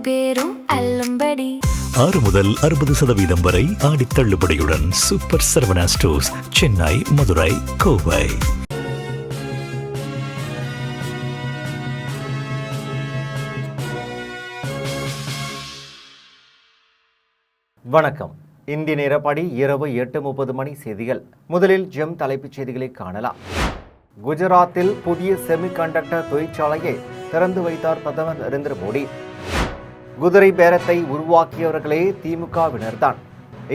பேரும் அல்லும்படி 6 முதல் 60% வரை ஆடி தள்ளுபடியுடன் சூப்பர் சரவணா ஸ்டோர்ஸ், சென்னை, மதுரை, கோவை. வணக்கம். இந்திய நேரப்படி இரவு 8:30 மணி செய்திகள். முதலில் ஜெம் தலைப்புச் செய்திகளை காணலாம். குஜராத்தில் புதிய செமிகண்டக்டர் தொழிற்சாலையை திறந்து வைத்தார் பிரதமர் நரேந்திர மோடி. குதிரை பேரத்தை உருவாக்கியவர்களே திமுகவினர்தான்.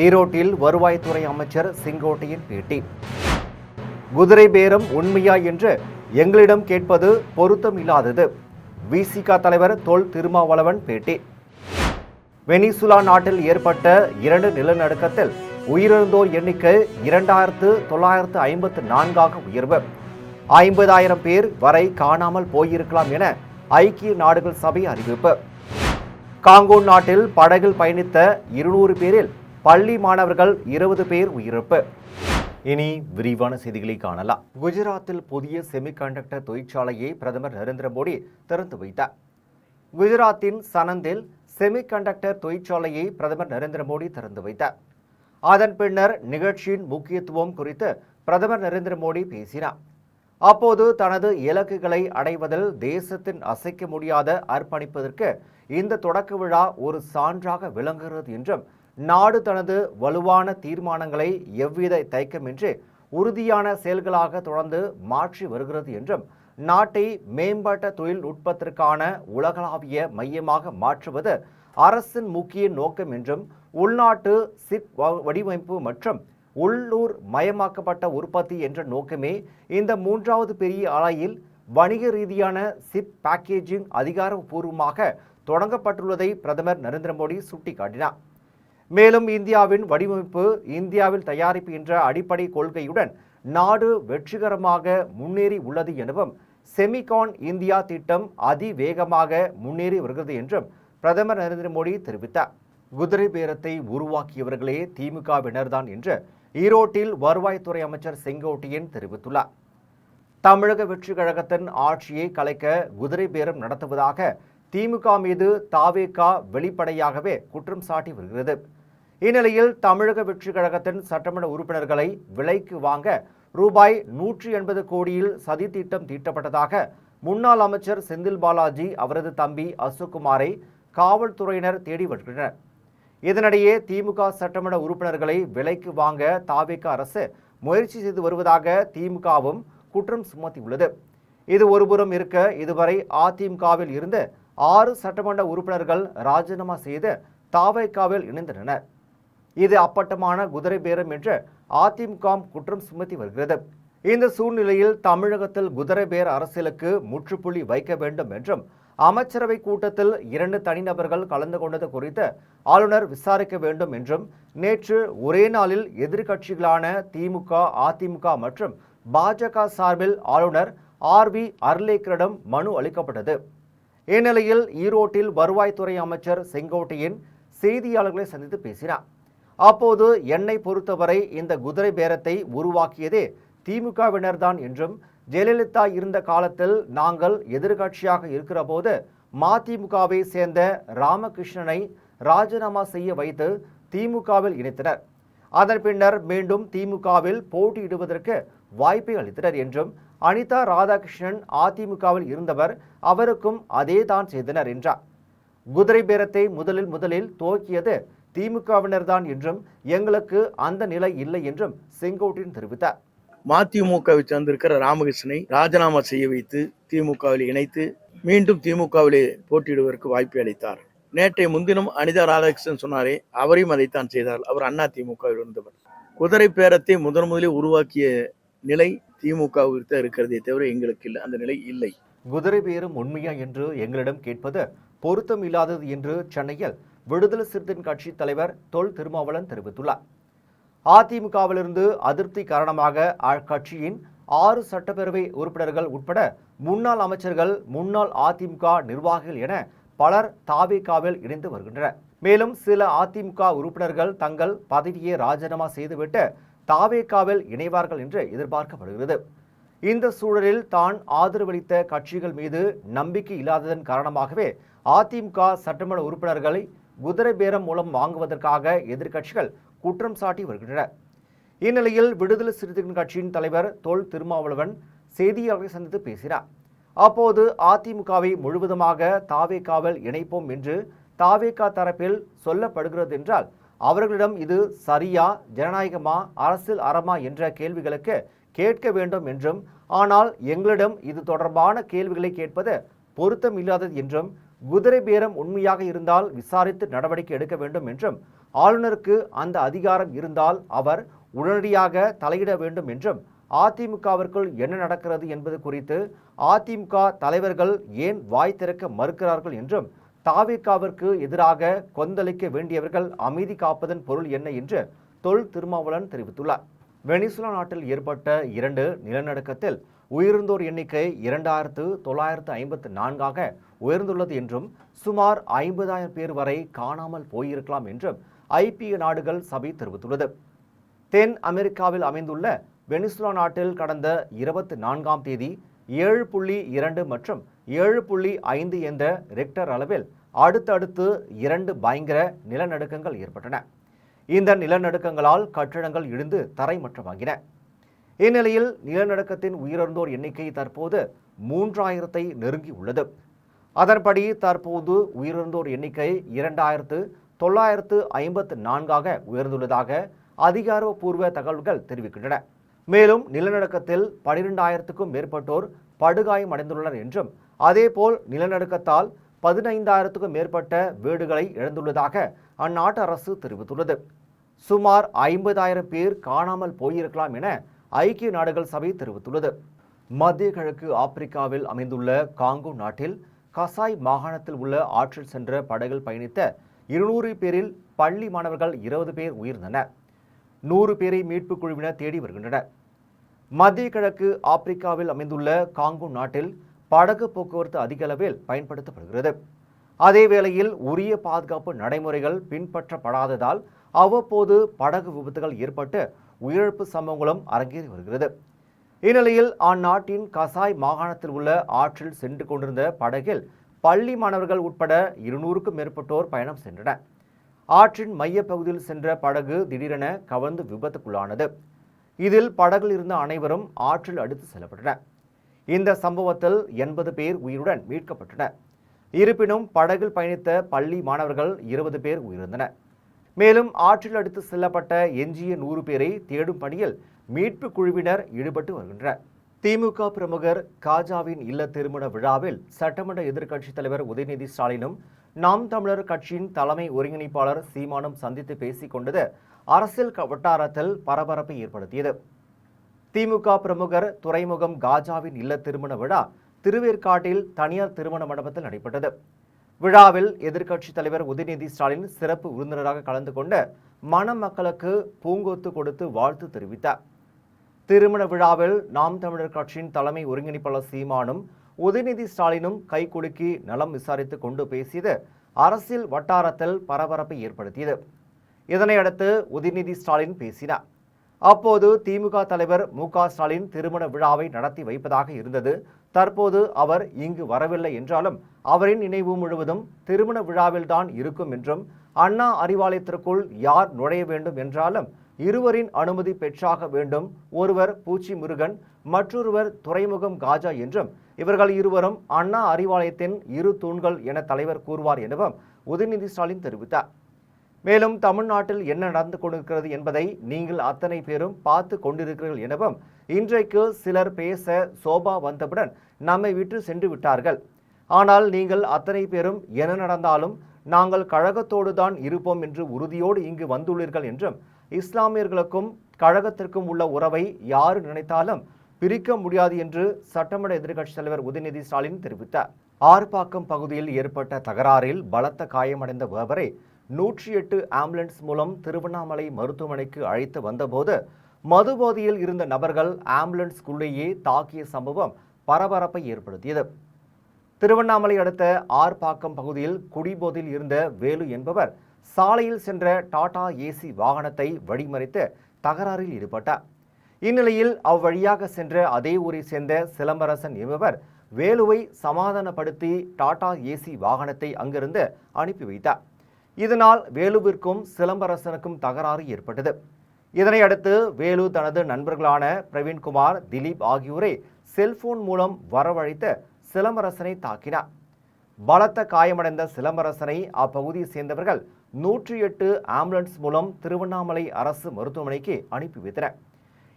ஈரோட்டில் வருவாய்த்துறை அமைச்சர் செங்கோட்டையன் பேட்டி. குதிரை பேரம் உண்மையா என்று எங்களிடம் கேட்பது பொருத்தம் இல்லாதது. விசிக தலைவர் தொல் திருமாவளவன் பேட்டி. வெனிசுலா நாட்டில் ஏற்பட்ட 2 நிலநடுக்கத்தில் உயிரிழந்தோர் எண்ணிக்கை 2954 உயர்வு. 50,000 பேர் வரை காணாமல் போயிருக்கலாம் என ஐக்கிய நாடுகள் சபை அறிவிப்பு. காங்கோ நாட்டில் படகில் பயணித்த 200 பேரில் பள்ளி மாணவர்கள் 20 பேர் உயிரிழப்பு. இனி விரிவான செய்திகளை காணலாம். குஜராத்தில் புதிய செமிகண்டக்டர் தொழிற்சாலையை பிரதமர் நரேந்திர மோடி திறந்து வைத்தார். குஜராத்தின் சனந்தில் செமிகண்டக்டர் தொழிற்சாலையை பிரதமர் நரேந்திர மோடி திறந்து வைத்தார். அதன் பின்னர் நிகழ்ச்சியின் முக்கியத்துவம் குறித்து பிரதமர் நரேந்திர மோடி பேசினார். அப்போது தனது இலக்குகளை அடைவதில் தேசத்தின் அசைக்க முடியாத அர்ப்பணிப்பதற்கு இந்த தொடக்க விழா ஒரு சான்றாக விளங்குகிறது என்றும், நாடு தனது வலுவான தீர்மானங்களை எவ்வித தயக்கமின்றி உறுதியான செயல்களாக தொடர்ந்து மாற்றி வருகிறது என்றும், நாட்டை மேம்பட்ட தொழில்நுட்பத்திற்கான உலகளாவிய மையமாக மாற்றுவது அரசின் முக்கிய நோக்கம் என்றும், உள்நாட்டு சிப் வடிவமைப்பு மற்றும் உள்ளூர் மயமாக்கப்பட்ட உற்பத்தி என்ற நோக்கமே இந்த 3வது பெரிய ஆலையில் வணிக ரீதியான சிப் பேக்கேஜிங் அதிகாரப்பூர்வமாக தொடங்கப்பட்டுள்ளதை பிரதமர் நரேந்திர மோடி சுட்டிக்காட்டினார். மேலும் இந்தியாவின் வடிவமைப்பு, இந்தியாவில் தயாரிப்பு என்ற அடிப்படை கொள்கையுடன் நாடு வெற்றிகரமாக முன்னேறி உள்ளது எனவும், செமிகான் இந்தியா திட்டம் அதிவேகமாக முன்னேறி வருகிறது என்றும் பிரதமர் நரேந்திர மோடி தெரிவித்தார். குதிரை பேரத்தை உருவாக்கியவர்களே திமுகவினர்தான் என்று ஈரோட்டில் வருவாய்த்துறை அமைச்சர் செங்கோட்டையன் தெரிவித்துள்ளார். தமிழக வெற்றி கழகத்தின் ஆட்சியை கலைக்க குதிரை பேரம் நடத்துவதாக திமுக மீது தாவேக வெளிப்படையாகவே குற்றம் சாட்டி வருகிறது. இந்நிலையில் தமிழக வெற்றி கழகத்தின் சட்டமன்ற உறுப்பினர்களை விலைக்கு வாங்க ரூபாய் 180 கோடியில் சதி திட்டம் தீட்டப்பட்டதாக முன்னாள் அமைச்சர் செந்தில் பாலாஜி, அவரது தம்பி அசோக்குமாரை காவல்துறையினர் தேடி வருகின்றனர். இதனிடையே திமுக சட்டமன்ற உறுப்பினர்களை விலைக்கு வாங்க தாவேக அரசு முயற்சி செய்து வருவதாக திமுகவும் குற்றம் சுமத்தியுள்ளது. இது ஒருபுறம் இருக்க, இதுவரை அதிமுகவில் இருந்து 6 சட்டமன்ற உறுப்பினர்கள் ராஜினாமா செய்து தாவேகாவில் இணைந்தனர். இது அப்பட்டமான குதிரை பேரம் என்று அதிமுக குற்றம் சுமத்தி வருகிறது. இந்த சூழ்நிலையில் தமிழகத்தில் குதிரை பேர அரசியலுக்கு முற்றுப்புள்ளி வைக்க வேண்டும் என்றும், அமைச்சரவை கூட்டத்தில் 2 தனிநபர்கள் கலந்து கொண்டது குறித்து ஆளுநர் விசாரிக்க வேண்டும் என்றும் நேற்று ஒரே நாளில் எதிர்க்கட்சிகளான திமுக, அதிமுக மற்றும் பாஜக சார்பில் ஆளுநர் RV அர்லேக்கரிடம் மனு அளிக்கப்பட்டது. இந்நிலையில் ஈரோட்டில் வருவாய்த்துறை அமைச்சர் செங்கோட்டையன் செய்தியாளர்களை சந்தித்து பேசினார். அப்போது என்னை பொறுத்தவரை இந்த குதிரை பேரத்தை உருவாக்கியதே திமுகவினர்தான் என்றும், ஜெயலலிதா இருந்த காலத்தில் நாங்கள் எதிர்க்கட்சியாக இருக்கிற போது மதிமுகவை சேர்ந்த ராமகிருஷ்ணனை ராஜினாமா செய்ய வைத்து திமுகவில் இணைத்தனர். அதன் பின்னர் மீண்டும் திமுகவில் போட்டியிடுவதற்கு வாய்ப்பை அளித்தனர் என்றும், அனிதா ராதாகிருஷ்ணன் அதிமுகவில் இருந்தவர், அவருக்கும் அதே தான் செய்தனர் என்றார். குதிரை பேரத்தை முதலில் துவக்கியது திமுகவினர்தான் என்றும், எங்களுக்கு அந்த நிலை இல்லை என்றும் செங்கோட்டையன் தெரிவித்தார். மதிமுகவை சேர்ந்திருக்கிற ராமகிருஷ்ணனை ராஜினாமா செய்ய வைத்து திமுகவில் இணைத்து மீண்டும் திமுகவிலே போட்டியிடுவதற்கு வாய்ப்பு அளித்தார். நேற்றைய முன்தினம் அனிதா ராதாகிருஷ்ணன் சொன்னாரே, அவரையும் அதைத்தான் செய்தார். அவர் அண்ணா திமுகவில் இருந்தவர். குதிரை பேரத்தை முதலில் உருவாக்கிய நிலை திமுகவிற்கு இருக்கிறதே தவிர எங்களுக்கு இல்லை, அந்த நிலை இல்லை. குதிரை பேரம் உண்மையா என்று எங்களிடம் கேட்பது பொருத்தம் இல்லாதது என்று சென்னையில் விடுதலை சிறுத்தைகள் கட்சி தலைவர் தொல் திருமாவளவன் தெரிவித்துள்ளார். அதிமுகவிலிருந்து அதிருப்தி காரணமாக அக்கட்சியின் 6 சட்டப்பேரவை உறுப்பினர்கள் உட்பட முன்னாள் அமைச்சர்கள், முன்னாள் அதிமுக நிர்வாகிகள் என பலர் தாவேகாவில் இணைந்து வருகின்றனர். மேலும் சில அதிமுக உறுப்பினர்கள் தங்கள் பதவியை ராஜினாமா செய்துவிட்டு தாவேகாவில் இணைவார்கள் என்று எதிர்பார்க்கப்படுகிறது. இந்த சூழலில் தான் ஆதரவளித்த கட்சிகள் மீது நம்பிக்கை இல்லாததன் காரணமாகவே அதிமுக சட்டமன்ற உறுப்பினர்களை குதிரை பேரம் மூலம் வாங்குவதற்காக எதிர்க்கட்சிகள் குற்றம் சாட்டி வருகின்றன. இந்நிலையில் விடுதலை சிறுத்தைகள் கட்சியின் தலைவர் தொல் திருமாவளவன் செய்தியாளர்களை சந்தித்து பேசினார். அப்போது அதிமுகவை முழுவதுமாக தாவேகாவில் இணைப்போம் என்று தாவேகா தரப்பில் சொல்லப்படுகிறது என்றால் அவர்களிடம் இது சரியா, ஜனநாயகமா, அரசியல் அறமா என்ற கேள்விகளுக்கு கேட்க வேண்டும் என்றும், ஆனால் எங்களிடம் இது தொடர்பான கேள்விகளை கேட்பது பொருத்தம் இல்லாதது என்றும், குதிரை பேரம் உண்மையாக இருந்தால் விசாரித்து நடவடிக்கை எடுக்க வேண்டும் என்றும், ஆளுநருக்கு அந்த அதிகாரம் இருந்தால் அவர் உடனடியாக தலையிட வேண்டும் என்றும், அதிமுகவிற்குள் என்ன நடக்கிறது என்பது குறித்து அதிமுக தலைவர்கள் ஏன் வாய் திறக்க மறுக்கிறார்கள் என்றும், தாவேகாவிற்கு எதிராக கொந்தளிக்க வேண்டியவர்கள் அமைதி காப்பதன் பொருள் என்ன என்று தொல் திருமாவளவன் தெரிவித்துள்ளார். வெனிசுலா நாட்டில் ஏற்பட்ட 2 நிலநடுக்கத்தில் உயிரிழந்தோர் எண்ணிக்கை 2954 உயர்ந்துள்ளது என்றும், சுமார் 50,000 பேர் வரை காணாமல் போயிருக்கலாம் என்றும் ஐபிஏ நாடுகள் சபை தெரிவித்துள்ளது. தென் அமெரிக்காவில் அமைந்துள்ள வெனிசுலா நாட்டில் கடந்த 24ஆம் தேதி 7.2 மற்றும் 7.5 என்ற ரெக்டர் அளவில் அடுத்தடுத்து 2 பயங்கர நிலநடுக்கங்கள் ஏற்பட்டன. இந்த நிலநடுக்கங்களால் கட்டடங்கள் இடிந்து தரைமட்டமாகின. இந்நிலையில் நிலநடுக்கத்தின் உயிரிழந்தோர் எண்ணிக்கை தற்போது 3000-ஐ நெருங்கி உள்ளது. அதன்படி தற்போது உயிரிழந்தோர் எண்ணிக்கை 2954 உயர்ந்துள்ளதாக அதிகாரப்பூர்வ தகவல்கள் தெரிவிக்கின்றன. மேலும் நிலநடுக்கத்தில் 12,000க்கும் மேற்பட்டோர் படுகாயம் அடைந்துள்ளனர் என்றும், அதேபோல் நிலநடுக்கத்தால் 15,000க்கும் மேற்பட்ட வீடுகளை இழந்துள்ளதாக அந்நாட்டு அரசு தெரிவித்துள்ளது. சுமார் 50,000 பேர் காணாமல் போயிருக்கலாம் என ஐக்கிய நாடுகள் சபை தெரிவித்துள்ளது. மத்திய கிழக்கு ஆப்பிரிக்காவில் அமைந்துள்ள காங்கோ நாட்டில் கசாய் மாகாணத்தில் உள்ள ஆற்றில் சென்ற படகில் பயணித்த 200 பேரில் பள்ளி மாணவர்கள் 20 பேர் உயிர்ந்தனர். 100 பேரை மீட்புக் குழுவினர் தேடி வருகின்றனர். மத்திய கிழக்கு ஆப்பிரிக்காவில் அமைந்துள்ள காங்கோ நாட்டில் படகு போக்குவரத்து அதிக அளவில் பயன்படுத்தப்படுகிறது. அதேவேளையில் உரிய பாதுகாப்பு நடைமுறைகள் பின்பற்றப்படாததால் அவ்வப்போது படகு விபத்துகள் ஏற்பட்டு உயிரிழப்பு சம்பவங்களும் அரங்கேறி வருகிறது. இந்நிலையில் அந்நாட்டின் கசாய் மாகாணத்தில் உள்ள ஆற்றில் சென்று கொண்டிருந்த படகில் பள்ளி மாணவர்கள் உட்பட 200க்கும் மேற்பட்டோர் பயணம் சென்றனர். ஆற்றின் மைய பகுதியில் சென்ற படகு திடீரென கவிழ்ந்து விபத்துக்குள்ளானது. இதில் படகில் இருந்த அனைவரும் ஆற்றில் அடித்து செல்லப்பட்டனர். இந்த சம்பவத்தில் 80 பேர் உயிருடன் மீட்கப்பட்டனர். இருப்பினும் படகில் பயணித்த பள்ளி மாணவர்கள் 20 பேர் உயிரிழந்தனர். மேலும் ஆற்றில் அடித்து செல்லப்பட்ட எஞ்சிய 100 பேரை தேடும் பணியில் மீட்பு குழுவினர் ஈடுபட்டு வருகின்றனர். திமுக பிரமுகர் காஜாவின் இல்ல திருமண விழாவில் சட்டமன்ற எதிர்க்கட்சித் தலைவர் உதயநிதி ஸ்டாலினும் நாம் தமிழர் கட்சியின் தலைமை ஒருங்கிணைப்பாளர் சீமானும் சந்தித்து பேசிக் கொண்டது அரசியல் வட்டாரத்தில் பரபரப்பை ஏற்படுத்தியது. திமுக பிரமுகர் துறைமுகம் காஜாவின் இல்ல திருமண விழா திருவேற்காட்டில் தனியார் திருமண மண்டபத்தில் நடைபெற்றது. விழாவில் எதிர்க்கட்சித் தலைவர் உதயநிதி ஸ்டாலின் சிறப்பு விருந்தினராக கலந்து கொண்டு மணமக்களுக்கு பூங்கொத்து கொடுத்து வாழ்த்து தெரிவித்தார். திருமண விழாவில் நாம் தமிழர் கட்சியின் தலைமை ஒருங்கிணைப்பாளர் சீமானும் உதயநிதி ஸ்டாலினும் கைகுலுக்கி நலம் விசாரித்து கொண்டு பேசியது அரசியல் வட்டாரத்தில் பரபரப்பை ஏற்படுத்தியது. இதனையடுத்து உதயநிதி ஸ்டாலின் பேசினார். அப்போது திமுக தலைவர் மு.க. ஸ்டாலின் திருமண விழாவை நடத்தி வைப்பதாக இருந்தது. தற்போது அவர் இங்கு வரவில்லை என்றாலும் அவரின் நினைவு முழுவதும் திருமண விழாவில்தான் இருக்கும் என்றும், அண்ணா அறிவாலயத்திற்குள் யார் நுழைய வேண்டும் என்றாலும் இருவரின் அனுமதி பெற்றாக வேண்டும். ஒருவர் பூச்சி முருகன், மற்றொருவர் துறைமுகம் காஜா என்றும், இவர்கள் இருவரும் அண்ணா அறிவாலயத்தின் 2 தூண்கள் என தலைவர் கூறுவார் எனவும் உதயநிதி ஸ்டாலின் தெரிவித்தார். மேலும் தமிழ்நாட்டில் என்ன நடந்து கொண்டிருக்கிறது என்பதை நீங்கள் அத்தனை பேரும் பார்த்து கொண்டிருக்கிறீர்கள் எனவும், இன்றைக்கு சிலர் பேச சோபா வந்தவுடன் நம்மை விட்டு சென்று விட்டார்கள். ஆனால் நீங்கள் அத்தனை பேரும் என்ன நடந்தாலும் நாங்கள் கழகத்தோடு தான் இருப்போம் என்று உறுதியோடு இங்கு வந்துள்ளீர்கள் என்றும், இஸ்லாமியர்களுக்கும் கழகத்திற்கும் உள்ள உறவை யாரு நினைத்தாலும் பிரிக்க முடியாது என்று சட்டமன்ற எதிர்க்கட்சித் தலைவர் உதயநிதி ஸ்டாலின் தெரிவித்தார். ஆர்ப்பாக்கம் பகுதியில் ஏற்பட்ட தகராறில் பலத்த காயமடைந்த ஒருவரை 108 ஆம்புலன்ஸ் மூலம் திருவண்ணாமலை மருத்துவமனைக்கு அழைத்து வந்தபோது மதுபோதையில் இருந்த நபர்கள் ஆம்புலன்ஸ்குள்ளேயே தாக்கிய சம்பவம் பரபரப்பை ஏற்படுத்தியது. திருவண்ணாமலை அடுத்த ஆர்ப்பாக்கம் பகுதியில் குடிபோதையில் இருந்த வேலு என்பவர் சாலையில் சென்ற டாடா ஏசி வாகனத்தை வழிமறித்து தகராறில் ஈடுபட்டார். இந்நிலையில் அவ்வழியாக சென்ற அதே ஊரை சேர்ந்த சிலம்பரசன் என்பவர் வேலுவை சமாதானப்படுத்தி டாடா ஏசி வாகனத்தை அங்கிருந்து அனுப்பி வைத்தார். இதனால் வேலுவிற்கும் சிலம்பரசனுக்கும் தகராறு ஏற்பட்டது. இதனை அடுத்து வேலு தனது நண்பர்களான பிரவீன்குமார், திலீப் ஆகியோரை செல்போன் மூலம் வரவழைத்து சிலம்பரசனை தாக்கினார். பலத்த காயமடைந்த சிலம்பரசனை அப்பகுதியை சேர்ந்தவர்கள் 108 ஆம்புலன்ஸ் மூலம் திருவண்ணாமலை அரசு மருத்துவமனைக்கு அனுப்பி வைத்தனர்.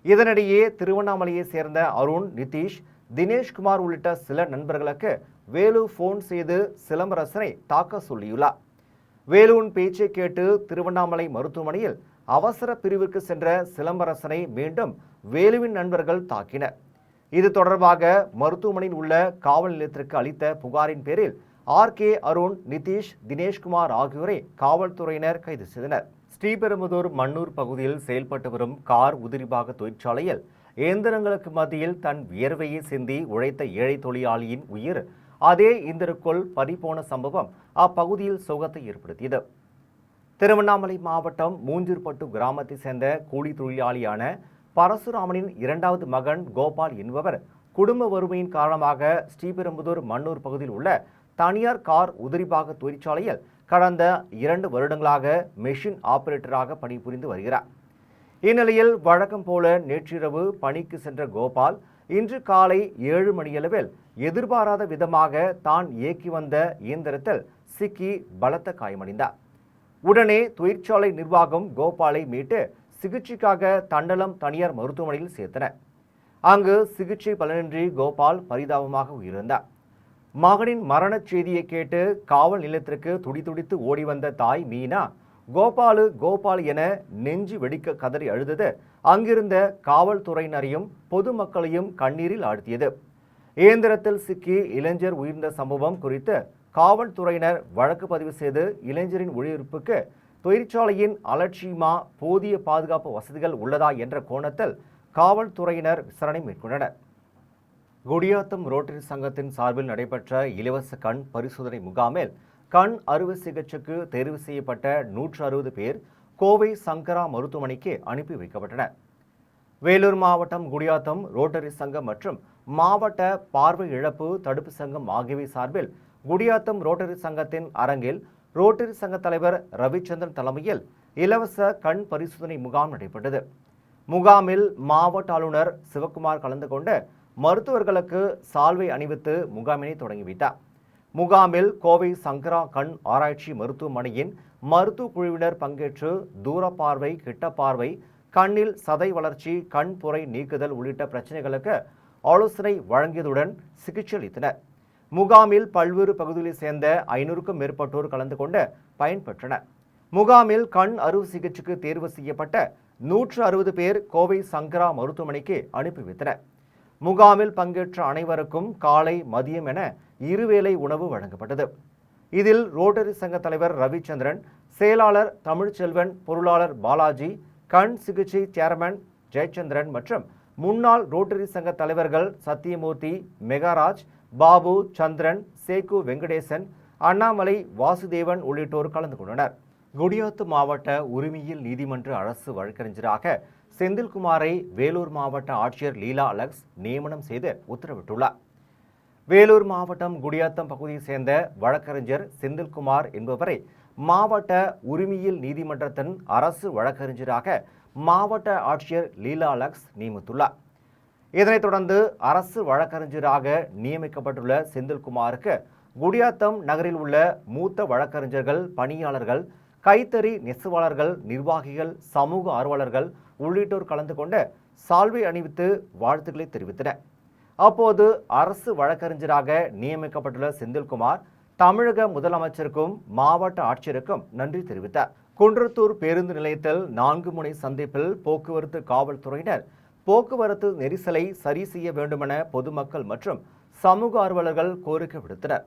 இதனிடையே திருவண்ணாமலையை சேர்ந்த அருண், நிதிஷ், தினேஷ்குமார் உள்ளிட்ட சில நண்பர்களுக்கு வேலு போன் செய்து சிலம்பரசனை தாக்க சொல்லியுள்ளார். வேலுவின் பேச்சை கேட்டு திருவண்ணாமலை மருத்துவமனையில் அவசர பிரிவுக்கு சென்ற சிலம்பரசனை மீண்டும் வேலுவின் நண்பர்கள் தாக்கினர். இது தொடர்பாக மருத்துவமனையில் உள்ள காவல் நிலையத்திற்கு அளித்த புகாரின் பேரில் RK அருண், நிதிஷ், தினேஷ்குமார் ஆகியோரை காவல்துறையினர் கைது செய்தனர். ஸ்ரீபெரும்புதூர் மண்ணூர் பகுதியில் செயல்பட்டு வரும் கார் உதிரிபாக தொழிற்சாலையில் இயந்திரங்களுக்கு மத்தியில் தன் வியர்வையை சிந்தி உழைத்த ஏழை தொழிலாளியின் உயிர் அதே இயந்திரக்குள் பறிபோன சம்பவம் அப்பகுதியில் சோகத்தை ஏற்படுத்தியது. திருவண்ணாமலை மாவட்டம் மூஞ்சூர்பட்டு கிராமத்தை சேர்ந்த கூலி தொழிலாளியான பரசுராமனின் இரண்டாவது மகன் கோபால் என்பவர் குடும்ப வறுமையின் காரணமாக ஸ்ரீபெரும்புதூர் மண்ணூர் பகுதியில் உள்ள தனியார் கார் உதிரிபாக தொழிற்சாலையில் கடந்த 2 வருடங்களாக மெஷின் ஆபரேட்டராக பணிபுரிந்து வருகிறார். இந்நிலையில் வழக்கம் போல நேற்றிரவு பணிக்கு சென்ற கோபால் இன்று காலை 7 மணியளவில் எதிர்பாராத விதமாக தான் இயக்கி வந்த இயந்திரத்தில் சிக்கி பலத்த காயமடைந்தார். உடனே தொழிற்சாலை நிர்வாகம் கோபாலை மீட்டு சிகிச்சைக்காக தண்டலம் தனியார் மருத்துவமனையில் சேர்த்தனர். அங்கு சிகிச்சை பலனின்றி கோபால் பரிதாபமாக உயிரிழந்தார். மகனின் மரணச் செய்தியை கேட்டு காவல் நிலையத்திற்கு துடிதுடித்து ஓடி வந்த தாய் மீனா கோபால் என நெஞ்சு வெடிக்க கதறி அழுதது அங்கிருந்த காவல்துறையினரையும் பொதுமக்களையும் கண்ணீரில் ஆழ்த்தியது. இயந்திரத்தில் சிக்கி இளைஞர் உயிர்ந்த சம்பவம் குறித்து காவல்துறையினர் வழக்கு பதிவு செய்து இளைஞரின் உயிரிழப்புக்கு தொழிற்சாலையின் அலட்சியமா, போதிய பாதுகாப்பு வசதிகள் உள்ளதா என்ற கோணத்தில் காவல்துறையினர் விசாரணை மேற்கொண்டனர். குடியாத்தம் ரோட்டரி சங்கத்தின் சார்பில் நடைபெற்ற இலவச கண் பரிசோதனை முகாமில் கண் அறுவை சிகிச்சைக்கு தேர்வு செய்யப்பட்ட 160 பேர் கோவை சங்கரா மருத்துவமனைக்கு அனுப்பி வைக்கப்பட்டனர். வேலூர் மாவட்டம் குடியாத்தம் ரோட்டரி சங்கம் மற்றும் மாவட்ட பார்வை இழப்பு தடுப்பு சங்கம் ஆகியவை சார்பில் குடியாத்தம் ரோட்டரி சங்கத்தின் அரங்கில் ரோட்டரி சங்க தலைவர் ரவிச்சந்திரன் தலைமையில் இலவச கண் பரிசோதனை முகாம் நடைபெற்றது. முகாமில் மாவட்ட ஆளுநர் சிவக்குமார் கலந்து கொண்டு மருத்துவர்களுக்கு சால்வை அணிவித்து முகாமினை தொடங்கி வைத்தார். முகாமில் கோவை சங்கரா கண் ஆராய்ச்சி மருத்துவமனையின் மருத்துவ குழுவினர் பங்கேற்று தூரப்பார்வை, கிட்டப்பார்வை, கண்ணில் சதை வளர்ச்சி, கண் புரை நீக்குதல் உள்ளிட்ட பிரச்சனைகளுக்கு ஆலோசனை வழங்கியதுடன் சிகிச்சை அளித்தனர். முகாமில் பல்வேறு பகுதிகளைச் சேர்ந்த 500க்கும் மேற்பட்டோர் கலந்து கொண்டு பயன்பெற்றனர். முகாமில் கண் அறுவை சிகிச்சைக்கு தேர்வு செய்யப்பட்ட 160 பேர் கோவை சங்கரா மருத்துவமனைக்கு அனுப்பி வைத்தனர். முகாமில் பங்கேற்ற அனைவருக்கும் காலை, மதியம் என 2 வேளை உணவு வழங்கப்பட்டது. இதில் ரோட்டரி சங்க தலைவர் ரவிச்சந்திரன், செயலாளர் தமிழ்ச்செல்வன், பொருளாளர் பாலாஜி, கண் சிகிச்சை சேர்மன் ஜெயச்சந்திரன் மற்றும் முன்னாள் ரோட்டரி சங்க தலைவர்கள் சத்தியமூர்த்தி, மெகாராஜ், பாபு, சந்திரன், சேக்கு வெங்கடேசன், அண்ணாமலை, வாசுதேவன் உள்ளிட்டோர் கலந்து கொண்டனர். குடியாத்தம் மாவட்ட உரிமையியல் நீதிமன்ற அரசு வழக்கறிஞராக செந்தில்குமாரை வேலூர் மாவட்ட ஆட்சியர் லீலா அலெக்ஸ் நியமனம் செய்து உத்தரவிட்டுள்ளார். வேலூர் மாவட்டம் குடியாத்தம் பகுதியைச் சேர்ந்த வழக்கறிஞர் செந்தில்குமார் என்பவரை மாவட்ட உரிமையியல் நீதிமன்றத்தின் அரசு வழக்கறிஞராக மாவட்ட ஆட்சியர் லீலா அலெக்ஸ் நியமித்துள்ளார். இதனைத் தொடர்ந்து அரசு வழக்கறிஞராக நியமிக்கப்பட்டுள்ள செந்தில்குமாருக்கு குடியாத்தம் நகரில் உள்ள மூத்த வழக்கறிஞர்கள், பணியாளர்கள், கைத்தறி நெசவாளர்கள், நிர்வாகிகள், சமூக ஆர்வலர்கள் உள்ளிட்டோர் கலந்து கொண்டு சால்வை அணிவித்து வாழ்த்துக்களை தெரிவித்தனர். அப்போது அரசு வழக்கறிஞராக நியமிக்கப்பட்டுள்ள செந்தில்குமார் தமிழக முதலமைச்சருக்கும் மாவட்ட ஆட்சியருக்கும் நன்றி தெரிவித்தார். குன்றத்தூர் பேருந்து நிலையத்தில் 4 முனை சந்திப்பில் போக்குவரத்து காவல்துறையினர் போக்குவரத்து நெரிசலை சரி செய்ய வேண்டுமென பொதுமக்கள் மற்றும் சமூக ஆர்வலர்கள் கோரிக்கை விடுத்தனர்.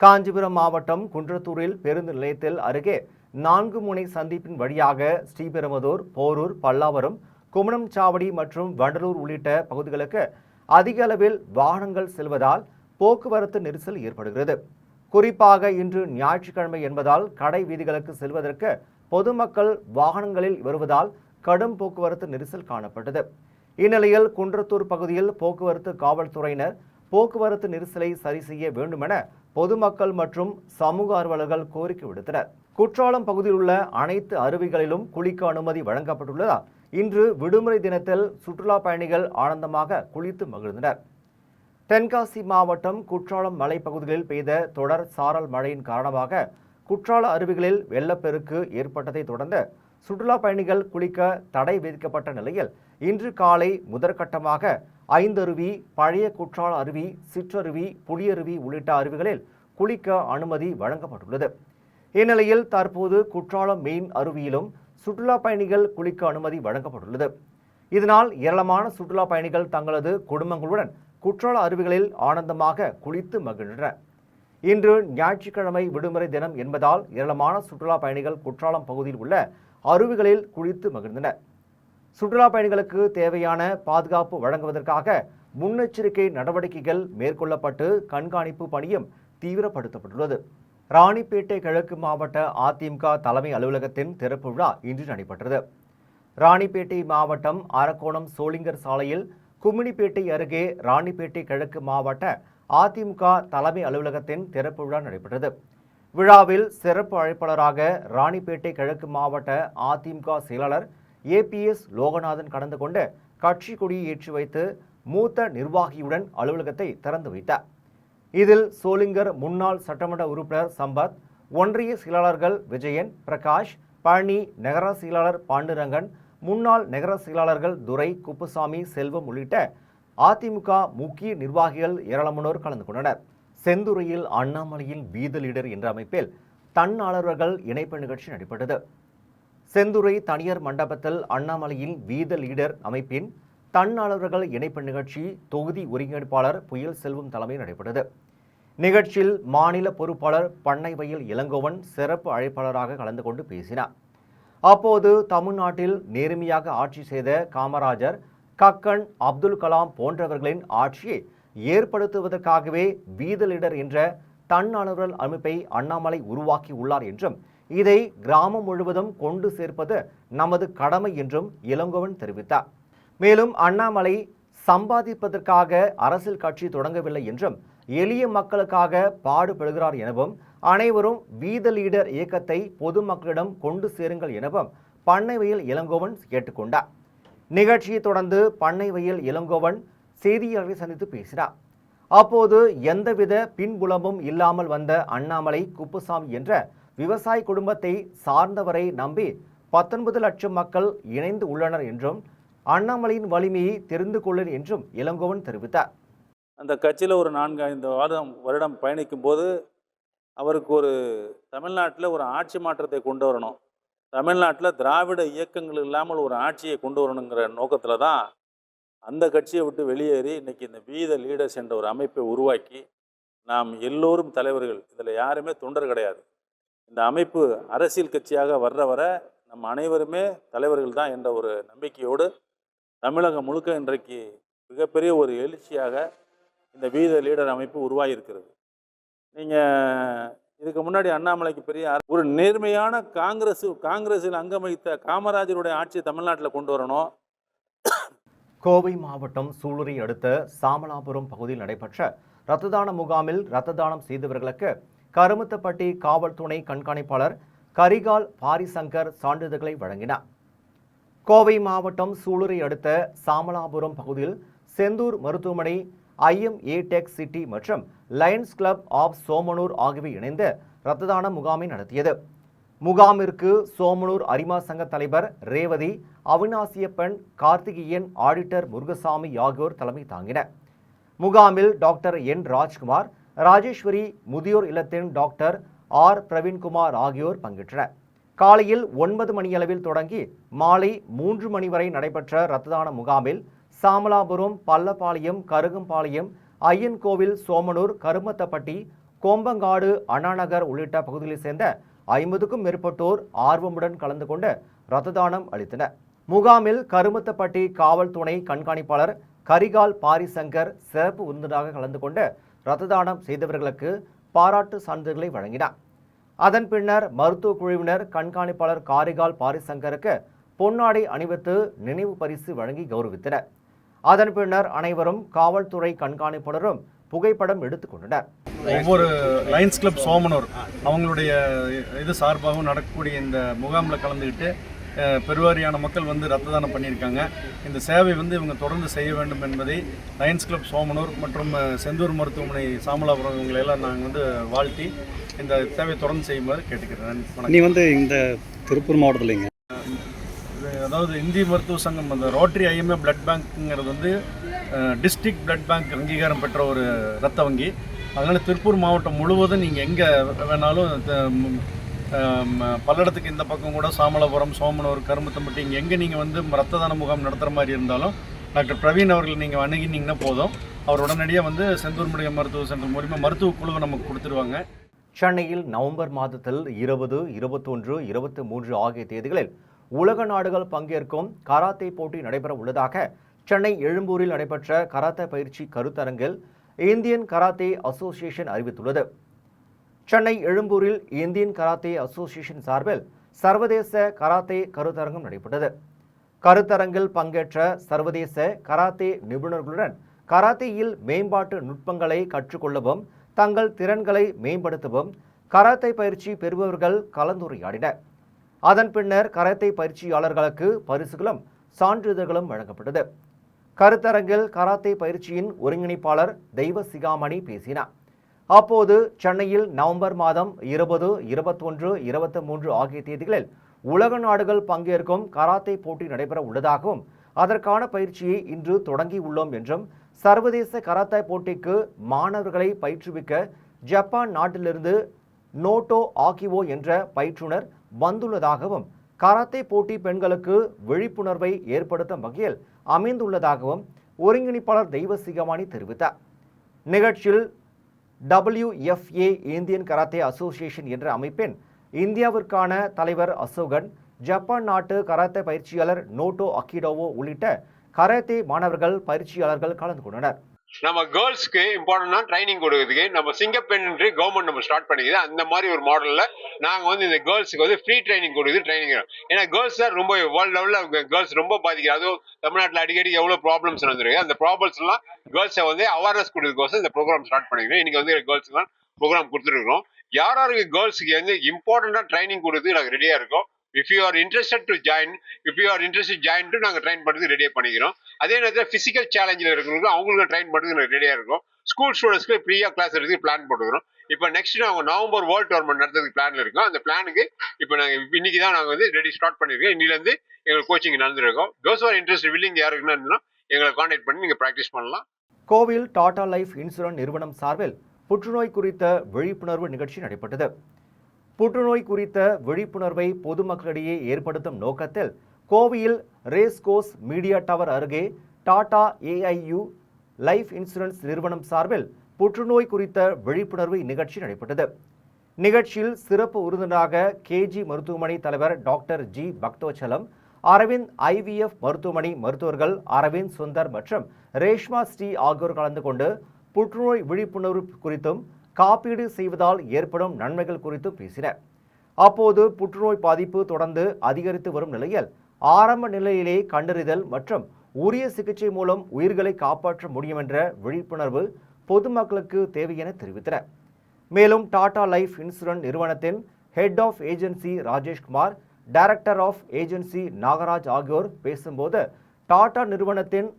காஞ்சிபுரம் மாவட்டம் குன்றத்தூரில் பேருந்து நிலையத்தில் அருகே 4 முனை சந்திப்பின் வழியாக ஸ்ரீபெரும்புதூர், போரூர், பல்லாவரம், குமணம்சாவடி மற்றும் வண்டலூர் உள்ளிட்ட பகுதிகளுக்கு அதிக அளவில் வாகனங்கள் செல்வதால் போக்குவரத்து நெரிசல் ஏற்படுகிறது. குறிப்பாக இன்று ஞாயிற்றுக்கிழமை என்பதால் கடை வீதிகளுக்கு செல்வதற்கு பொதுமக்கள் வாகனங்களில் வருவதால் கடும் போக்குவரத்து நெரிசல் காணப்பட்டது. இந்நிலையில் குன்றத்தூர் பகுதியில் போக்குவரத்து காவல்துறையினர் போக்குவரத்து நெரிசலை சரி செய்ய வேண்டுமென பொதுமக்கள் மற்றும் சமூக ஆர்வலர்கள் கோரிக்கை விடுத்தனர். குற்றாலம் பகுதியில் உள்ள அனைத்து அருவிகளிலும் குளிக்க அனுமதி வழங்கப்பட்டுள்ளதால் இன்று விடுமுறை தினத்தில் சுற்றுலா பயணிகள் ஆனந்தமாக குளித்து மகிழ்ந்தனர். தென்காசி மாவட்டம் குற்றாலம் மலைப்பகுதிகளில் பெய்த தொடர் சாரல் மழையின் காரணமாக குற்றால அருவிகளில் வெள்ளப்பெருக்கு ஏற்பட்டதை தொடர்ந்து சுற்றுலா பயணிகள் குளிக்க தடை விதிக்கப்பட்ட நிலையில் இன்று காலை முதற்கட்டமாக 5 அருவி, பழைய குற்றால அருவி, சிற்றருவி, புலியருவி உள்ளிட்ட அருவிகளில் குளிக்க அனுமதி வழங்கப்பட்டுள்ளது. இந்நிலையில் தற்போது குற்றாலம் மெயின் அருவியிலும் சுற்றுலா பயணிகள் குளிக்க அனுமதி வழங்கப்பட்டுள்ளது. இதனால் ஏராளமான சுற்றுலா பயணிகள் தங்களது குடும்பங்களுடன் குற்றால அருவிகளில் ஆனந்தமாக குளித்து மகிழ்ந்தனர். இன்று ஞாயிற்றுக்கிழமை விடுமுறை தினம் என்பதால் ஏராளமான சுற்றுலா பயணிகள் குற்றாலம் பகுதியில் உள்ள அருவிகளில் குளித்து மகிழ்ந்தனர். சுற்றுலா பயணிகளுக்கு தேவையான பாதுகாப்பு வழங்குவதற்காக முன்னெச்சரிக்கை நடவடிக்கைகள் மேற்கொள்ளப்பட்டு கண்காணிப்பு பணியும் தீவிரப்படுத்தப்பட்டுள்ளது. ராணிப்பேட்டை கிழக்கு மாவட்ட அதிமுக தலைமை அலுவலகத்தின் திறப்பு விழா இன்று நடைபெற்றது. ராணிப்பேட்டை மாவட்டம் அரக்கோணம் சோளிங்கர் சாலையில் கும்மினிப்பேட்டை அருகே ராணிப்பேட்டை கிழக்கு மாவட்ட அதிமுக தலைமை அலுவலகத்தின் திறப்பு விழா நடைபெற்றது. விழாவில் சிறப்பு அழைப்பாளராக ராணிப்பேட்டை கிழக்கு மாவட்ட அதிமுக செயலாளர் APS லோகநாதன் கலந்து கொண்டு கட்சி கொடியை ஏற்றி வைத்து மூத்த நிர்வாகியுடன் அலுவலகத்தை திறந்து வைத்தார். இதில் சோளிங்கர் முன்னாள் சட்டமன்ற உறுப்பினர் சம்பத், ஒன்றிய செயலாளர்கள் விஜயன், பிரகாஷ், பழனி, நகர செயலாளர் பாண்டுரங்கன், முன்னாள் நகர செயலாளர்கள் துரை, குப்புசாமி, செல்வம் உள்ளிட்ட அதிமுக முக்கிய நிர்வாகிகள் ஏராளமானோர் கலந்து கொண்டனர். செந்துறையில் அண்ணாமலையின் வீத லீடர் என்ற அமைப்பில் தன்னாளர்கள் இணைப்பு நிகழ்ச்சி நடைபெற்றது. செந்துறை தனியார் மண்டபத்தில் அண்ணாமலையின் வீத லீடர் அமைப்பின் தன்னாளர்கள் இணைப்பு நிகழ்ச்சி தொகுதி ஒருங்கிணைப்பாளர் புயல் செல்வம் தலைமையில் நடைபெற்றது. நிகழ்ச்சியில் மாநில பொறுப்பாளர் பண்ணைவயல் இளங்கோவன் சிறப்பு அழைப்பாளராக கலந்து கொண்டு பேசினார். அப்போது தமிழ்நாட்டில் நேர்மையாக ஆட்சி செய்த காமராஜர், கக்கன், அப்துல் கலாம் போன்றவர்களின் ஆட்சியை ஏற்படுத்துவதற்காகவே வீத லீடர் என்ற தன்னாளர்கள் அமைப்பை அண்ணாமலை உருவாக்கி உள்ளார் என்றும் இதை கிராமம் முழுவதும் கொண்டு சேர்ப்பது நமது கடமை என்றும் இளங்கோவன் தெரிவித்தார். மேலும் அண்ணாமலை சம்பாதிப்பதற்காக அரசியல் கட்சி தொடங்கவில்லை என்றும் எளிய மக்களுக்காக பாடுபடுகிறார் எனவும் அனைவரும் வீத லீடர் இயக்கத்தை பொதுமக்களிடம் கொண்டு சேருங்கள் எனவும் பண்ணைவயல் இளங்கோவன் கேட்டுக்கொண்டார். நிகழ்ச்சியை தொடர்ந்து பண்ணைவயல் இளங்கோவன் செய்தியாளர்களை சந்தித்து பேசினார். அப்போது எந்தவித பின்புலமும் இல்லாமல் வந்த அண்ணாமலை குப்புசாமி என்ற விவசாய குடும்பத்தை சார்ந்தவரை நம்பி 19 லட்சம் மக்கள் இணைந்து உள்ளனர் என்றும் அண்ணாமலையின் வலிமையை தெரிந்து கொள்ளர் என்றும் இளங்கோவன் தெரிவித்தார். அந்த கட்சியில் ஒரு 4-5 வருடம் பயணிக்கும் போது அவருக்கு ஒரு தமிழ்நாட்டில் ஒரு ஆட்சி மாற்றத்தை கொண்டு வரணும், தமிழ்நாட்டில் திராவிட இயக்கங்கள் இல்லாமல் ஒரு ஆட்சியை கொண்டு வரணுங்கிற நோக்கத்தில் தான் அந்த கட்சியை விட்டு வெளியேறி இன்றைக்கி இந்த வீத லீடர்ஸ் என்ற ஒரு அமைப்பை உருவாக்கி நாம் எல்லோரும் தலைவர்கள், இதில் யாருமே தொண்டர் கிடையாது. இந்த அமைப்பு அரசியல் கட்சியாக வர நம்ம அனைவருமே தலைவர்கள் தான் என்ற ஒரு நம்பிக்கையோடு தமிழகம் முழுக்க இன்றைக்கு மிகப்பெரிய ஒரு எழுச்சியாக இந்த வீத லீடர் அமைப்பு உருவாகியிருக்கிறது. நீங்கள் இதுக்கு முன்னாடி அண்ணாமலைக்கு பெரிய ஒரு நேர்மையான காங்கிரஸில் அங்கம் வகித்த காமராஜருடைய ஆட்சியை தமிழ்நாட்டில் கொண்டு வரணும். கோவை மாவட்டம் சூலூரை அடுத்த சாமலாபுரம் பகுதியில் நடைபெற்ற இரத்த தான முகாமில் இரத்த தானம் செய்தவர்களுக்கு கருமத்தப்பட்டி காவல் துணை கண்காணிப்பாளர் கரிகால் பாரிசங்கர் சான்றிதழ்களை வழங்கினார். கோவை மாவட்டம் சூலூரை அடுத்த சாமலாபுரம் பகுதியில் செந்தூர் மருத்துவமனை, IMA டெக் சிட்டி மற்றும் லயன்ஸ் கிளப் ஆஃப் சோமனூர் ஆகியவை இணைந்து இரத்த தான முகாமை நடத்தியது. முகாமிற்கு சோமனூர் அரிமா சங்க தலைவர் ரேவதி, அவினாசியப்பன், கார்த்திகேயன், ஆடிட்டர் முருகசாமி ஆகியோர் தலைமை தாங்கினர். முகாமில் டாக்டர் N ராஜ்குமார், ராஜேஸ்வரி, முதியோர் இல்லத்தின் டாக்டர் R பிரவீன்குமார் ஆகியோர் பங்கேற்றனர். காலையில் 9 மணியளவில் தொடங்கி மாலை 3 மணி வரை நடைபெற்ற இரத்த தான முகாமில் சாமலாபுரம், பள்ளப்பாளையம், கருகம்பாளையம், ஐயன் கோவில், சோமனூர், கருமத்தப்பட்டி, கோம்பங்காடு, அண்ணாநகர் உள்ளிட்ட பகுதிகளைச் சேர்ந்த 50க்கும் மேற்பட்டோர் ஆர்வமுடன் கலந்து கொண்டு இரத்த தானம் அளித்தனர். முகாமில் கருமத்தப்பட்டி காவல் துணை கண்காணிப்பாளர் கரிகால் பாரிசங்கர் சிறப்பு விருந்தினராக கலந்து கொண்டு இரத்த தானம் செய்தவர்களுக்கு பாராட்டு சான்றிதழ்களை வழங்கினார். அதன் பின்னர் மருத்துவ குழுவினர் கண்காணிப்பாளர் காரிகால் பாரிசங்கருக்கு பொன்னாடை அணிவித்து நினைவு பரிசு வழங்கி கௌரவித்தனர். அதன் பின்னர் அனைவரும் காவல்துறை கண்காணிப்பாளரும் புகைப்படம் எடுத்துக் கொண்டனர். ஒவ்வொரு லயன்ஸ் கிளப் சோமனூர் அவங்களுடைய இது சார்பாகவும் நடக்கக்கூடிய இந்த முகாமில் கலந்துக்கிட்டு பெருவாரியான மக்கள் வந்து ரத்த தானம் பண்ணியிருக்காங்க. இந்த சேவை வந்து இவங்க தொடர்ந்து செய்ய வேண்டும் என்பதை லயன்ஸ் கிளப் சோமனூர் மற்றும் செந்தூர் மருத்துவமனை சாமலாபுரம் இவங்களெல்லாம் நாங்கள் வந்து வாழ்த்தி இந்த சேவை தொடர்ந்து செய்யுமாறு கேட்டுக்கிறேன். நீ வந்து இந்த திருப்பூர் மாவட்டத்தில் அதாவது இந்திய மருத்துவ சங்கம் அந்த ரோட்டரி ஐஎம்ஏ பிளட் பேங்க்குங்கிறது வந்து டிஸ்ட்ரிக்ட் பிளட் பேங்க் அங்கீகாரம் பெற்ற ஒரு இரத்த வங்கி. அதனால் திருப்பூர் மாவட்டம் முழுவதும் நீங்கள் எங்கே வேணாலும் பல்லடத்துக்கு இந்த பக்கம் கூட சாமலாபுரம், சோமனூர், கரும்புத்தம்பட்டி இங்கே எங்கே நீங்கள் வந்து ரத்த தான முகாம் நடத்துகிற மாதிரி இருந்தாலும் டாக்டர் பிரவீன் அவர்கள் நீங்கள் அணுகினீங்கன்னா போதும். அவர் உடனடியாக வந்து செந்தூர் மருத்துவ சென்டர் மூலிமா மருத்துவ குழுவை நமக்கு கொடுத்துருவாங்க. சென்னையில் நவம்பர் மாதத்தில் 20, 21, 23 ஆகிய தேதிகளில் உலக நாடுகள் பங்கேற்கும் கராத்தே போட்டி நடைபெற உள்ளதாக சென்னை எழும்பூரில் நடைபெற்ற கராத்தே பயிற்சி கருத்தரங்கில் இந்தியன் கராத்தே அசோசியேஷன் அறிவித்துள்ளது. சென்னை எழும்பூரில் இந்தியன் கராத்தே அசோசியேஷன் சார்பில் சர்வதேச கராத்தே கருத்தரங்கம் நடைபெற்றது. கருத்தரங்கில் பங்கேற்ற சர்வதேச கராத்தே நிபுணர்களுடன் கராத்தேயில் மேம்பாட்டு நுட்பங்களை கற்றுக்கொள்ளவும் தங்கள் திறன்களை மேம்படுத்தவும் கராத்தே பயிற்சி பெறுபவர்கள் கலந்துரையாடினர். அதன் பின்னர் கராத்தே பயிற்சியாளர்களுக்கு பரிசுகளும் சான்றிதழ்களும் வழங்கப்பட்டது. கருத்தரங்கில் கராத்தே பயிற்சியின் ஒருங்கிணைப்பாளர் தெய்வ சிகாமணி பேசினார். அப்போது சென்னையில் நவம்பர் மாதம் 20, 21, 23 ஆகிய தேதிகளில் உலக நாடுகள் பங்கேற்கும் கராத்தே போட்டி நடைபெற உள்ளதாகவும் அதற்கான பயிற்சியை இன்று தொடங்கியுள்ளோம் என்றும் சர்வதேச கராத்தே போட்டிக்கு மாணவர்களை பயிற்றுவிக்க ஜப்பான் நாட்டிலிருந்து நோட்டோ ஆகிவோ என்ற பயிற்றுனர் வந்துள்ளதாகவும் கராத்தே போட்டி பெண்களுக்கு விழிப்புணர்வை ஏற்படுத்தும் வகையில் அமைந்துள்ளதாகவும் ஒருங்கிணைப்பாளர் தெய்வ சிகாமணி தெரிவித்தார். நிகழ்ச்சியில் WFA இந்தியன் கராத்தே அசோசியேஷன் என்ற அமைப்பின் இந்தியாவிற்கான தலைவர் அசோகன், ஜப்பான் நாட்டு கராத்தே பயிற்சியாளர் நோட்டோ அகிடோவோ உள்ளிட்ட கராத்தே மாணவர்கள் பயிற்சியாளர்கள் கலந்து கொண்டனர். நம்ம கேர்ள்ஸ்க்கு இம்பார்ட்டன்டா ட்ரைனிங் கொடுக்கறதுக்கு நம்ம சிங்கப்பெண் கவர்மெண்ட் நம்ம ஸ்டார்ட் பண்ணிக்குது. அந்த மாதிரி ஒரு மாடல்ல நாங்க வந்து இந்த கேர்ள்ஸுக்கு வந்து ஃப்ரீ ட்ரைனிங் கொடுக்குது ட்ரைனிங். ஏன்னா கேர்ள்ஸ் தான் ரொம்ப வேர்ல்ட் லெவலில் கேர்ள்ஸ் ரொம்ப பாதிக்கிறது. அதுவும் தமிழ்நாட்டில் அடிக்கடி எவ்வளவு ப்ராப்ளம்ஸ் நடந்திருக்கு. அந்த ப்ராப்ளம்ஸ் எல்லாம் கேர்ள்ஸை வந்து அவேர்னஸ் கொடுக்கறதுக்கோசம் இந்த ப்ரோக்ராம் ஸ்டார்ட் பண்ணிக்கிறோம். இன்னைக்கு வந்து கேர்ள்ஸ்க்கு தான் ப்ரோக்ராம் கொடுத்துருக்கோம். யாராருக்கு கேர்ள்ஸுக்கு வந்து இம்பார்ட்டன்டா ட்ரைனிங் கொடுத்து நாங்கள் ரெடியா இருக்கோம். If you are interested to join நாங்க ட்ரைன் பண்ணுறதுக்கு ரெடியா பண்ணிக்கிறோம். அதே நேரத்தில் பிசிக்கல் சேலஞ்சில் இருக்கிறவங்க அவங்களுக்கு ட்ரைன் பண்ணுறதுக்கு ரெடியா இருக்கும். ஸ்கூல் ஸ்டூடெண்ட்ஸ்க்கு ஃப்ரீயா கிளாஸ் எடுத்து பிளான் போட்டுக்கிறோம். இப்போ நெக்ஸ்ட் நாங்கள் நவம்பர் வேர்ல்ட் டோர்னமெண்ட் நடத்துறதுக்கு பிளான்ல இருக்கோம். அந்த பிளானுக்கு இப்போ நாங்கள் இன்னைக்கு தான் நாங்கள் வந்து ரெடி ஸ்டார்ட் பண்ணிருக்கோம். இன்னிலேருந்து எங்களுக்கு கோச்சிங் நடந்துருக்கோம். தோஸ் ஆர் இன்ட்ரெஸ்ட் வில்லிங் யாருக்குன்னா எங்களை கான்டாக்ட் பண்ணி நீங்கள் ப்ராக்டிஸ் பண்ணலாம். கோவில் டாடா லைஃப் இன்சூரன்ஸ் நிறுவனம் சார்பில் புற்றுநோய் குறித்த விழிப்புணர்வு நிகழ்ச்சி நடைபெற்றது. புற்றுநோய் குறித்த விழிப்புணர்வை பொதுமக்களிடையே ஏற்படுத்தும் நோக்கத்தில் கோவையில் ரேஸ் கோர்ஸ் மீடியா டவர் அருகே டாடா AIU லைஃப் இன்சூரன்ஸ் நிறுவனம் சார்பில் புற்றுநோய் குறித்த விழிப்புணர்வு நிகழ்ச்சி நடைபெற்றது. நிகழ்ச்சியில் சிறப்பு விருந்தினராக KG மருத்துவமனை தலைவர் doctor G Bakthavachalam, Aravind IVF மருத்துவமனை மருத்துவர்கள் அரவிந்த் சுந்தர் மற்றும் ரேஷ்மா ஸ்ரீ ஆகியோர் கலந்து கொண்டு புற்றுநோய் விழிப்புணர்வு குறித்தும் காப்பீடு செய்வதால் ஏற்படும் நன்மைகள் குறித்து பேசினர். அப்போது புற்றுநோய் பாதிப்பு தொடர்ந்து அதிகரித்து வரும் நிலையில் ஆரம்ப நிலையிலே கண்டறிதல் மற்றும் உரிய சிகிச்சை மூலம் உயிர்களை காப்பாற்ற முடியும் என்ற விழிப்புணர்வு பொதுமக்களுக்கு தேவை என தெரிவித்தனர். மேலும் டாடா லைஃப் இன்சூரன்ஸ் நிறுவனத்தின் head of agency Rajeshkumar, director of agency Nagaraj ஆகியோர் பேசும்போது டாடா நிறுவனத்தின்